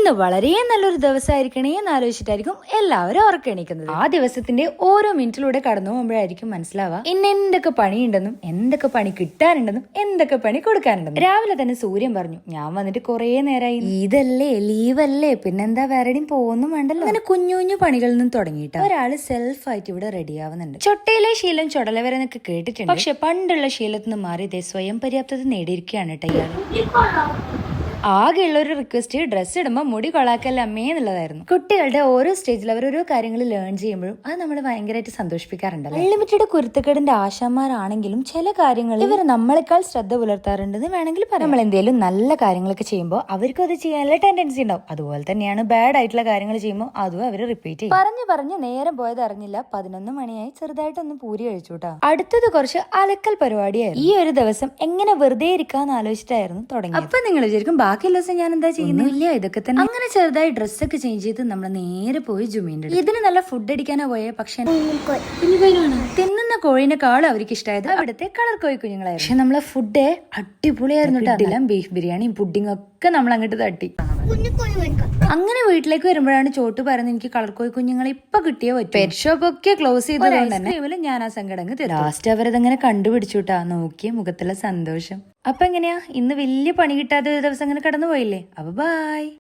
ഇന്ന് വളരെ നല്ലൊരു ദിവസമായിരിക്കണേ എന്ന് ആലോചിച്ചിട്ടായിരിക്കും എല്ലാവരും ഉറക്കെണീക്കുന്നത്. ആ ദിവസത്തിന്റെ ഓരോ മിനിറ്റിലൂടെ കടന്നു പോകുമ്പോഴായിരിക്കും മനസ്സിലാവുക ഇന്ന് എന്തൊക്കെ പണിയുണ്ടെന്നും എന്തൊക്കെ പണി കിട്ടാനുണ്ടെന്നും എന്തൊക്കെ പണി കൊടുക്കാനുണ്ടെന്നും. രാവിലെ തന്നെ സൂര്യൻ പറഞ്ഞു, ഞാൻ വന്നിട്ട് കുറേ നേരമായി, ഇതല്ലേ ലീവല്ലേ, പിന്നെന്താ വേറെയും പോകുന്നു വേണ്ടല്ലോ. അങ്ങനെ കുഞ്ഞു കുഞ്ഞു പണികളിൽ നിന്നും തുടങ്ങിയിട്ട് ഒരാള് സെൽഫായിട്ട് ഇവിടെ റെഡി ആവുന്നുണ്ട്. ചൊട്ടയിലെ ശീലം ചുടല വരെ എന്നൊക്കെ കേട്ടിട്ടുണ്ട്. പക്ഷെ പണ്ടുള്ള ശീലത്തിൽ നിന്ന് മാറി ഇതേ സ്വയം പര്യാപ്തത നേടിയിരിക്കുകയാണ് കേട്ടോ ഇയാൾ. ആകെയുള്ള ഒരു റിക്വസ്റ്റ്, ഡ്രസ്സ് ഇടുമ്പോൾ മുടി കൊളാക്കല്ല അമ്മേ എന്നുള്ളതായിരുന്നു. കുട്ടികളുടെ ഓരോ സ്റ്റേജിൽ അവർ ഓരോ കാര്യങ്ങൾ ലേൺ ചെയ്യുമ്പോഴും അത് നമ്മൾ ഭയങ്കരമായിട്ട് സന്തോഷിപ്പിക്കാറുണ്ടല്ലോ. അൺലിമിറ്റഡ് കുരുത്തക്കേടിന്റെ ആശാന്മാരാണെങ്കിലും ചില കാര്യങ്ങളിൽ ഇവർ നമ്മളെക്കാൾ ശ്രദ്ധ പുലർത്താറുണ്ടെന്ന് വേണമെങ്കിൽ പറയാം. നമ്മൾ എന്തെങ്കിലും നല്ല കാര്യങ്ങളൊക്കെ ചെയ്യുമ്പോൾ അവർക്കും അത് ചെയ്യാനുള്ള ടെൻഡൻസി ഉണ്ടാവും. അതുപോലെ തന്നെയാണ് ബാഡ് ആയിട്ടുള്ള കാര്യങ്ങൾ ചെയ്യുമ്പോൾ അതും അവർ റിപ്പീറ്റ് ചെയ്യും. പറഞ്ഞ് നേരം പോയത് അറിഞ്ഞില്ല. 11 മണിയായി. ചെറുതായിട്ടൊന്ന് പൂരി കഴിച്ചു കേട്ടോ. അടുത്തത് കുറച്ച് അലക്കൽ പരിപാടിയായിരുന്നു. ഈ ഒരു ദിവസം എങ്ങനെ വെറുതെ ഇരിക്കാന്ന് ആലോചിച്ചിട്ടായിരുന്നു തുടങ്ങി. അപ്പൊ നിങ്ങൾ വിചാരിക്കും ബാക്കിയുള്ള ദിവസം ഞാൻ എന്താ ചെയ്യുന്നില്ല, ഇതൊക്കെ തന്നെ. അങ്ങനെ ചെറുതായി ഡ്രസ്സൊക്കെ ചേഞ്ച് ചെയ്ത് നമ്മൾ നേരെ പോയി ജുമീൻ്റെ. ഇതിന് നല്ല ഫുഡ് അടിക്കാനാ പോയെ. പക്ഷെ തിന്നുന്ന കോഴിനെക്കാളും അവർക്ക് ഇഷ്ടമായത് അവിടുത്തെ കളർ കോഴി കുഞ്ഞുങ്ങളായിരുന്നു. പക്ഷെ നമ്മളെ ഫുഡ് അടിപൊളിയായിരുന്നു കേട്ടോ. ബീഫ് ബിരിയാണിയും പുഡിങ്ങും ഒക്കെ നമ്മൾ അങ്ങോട്ട് തട്ടി. അങ്ങനെ വീട്ടിലേക്ക് വരുമ്പോഴാണ് ചോട്ട് പറയുന്നത്, എനിക്ക് കളർ കോഴി കുഞ്ഞുങ്ങളെ ഇപ്പൊ കിട്ടിയ പറ്റും. പെറ്റ് ഷോപ്പ് ഒക്കെ ക്ലോസ് ചെയ്തതുകൊണ്ട് തന്നെ ഞാൻ ആ സങ്കടങ്ങ് ലാസ്റ്റ് അവരതങ്ങനെ കണ്ടുപിടിച്ചുട്ടാ. നോക്കിയ മുഖത്തുള്ള സന്തോഷം. അപ്പൊ എങ്ങനെയാ, ഇന്ന് വലിയ പണി കിട്ടാത്ത ഒരു ദിവസം അങ്ങനെ കടന്നു പോയില്ലേ. അപ്പൊ ബൈ.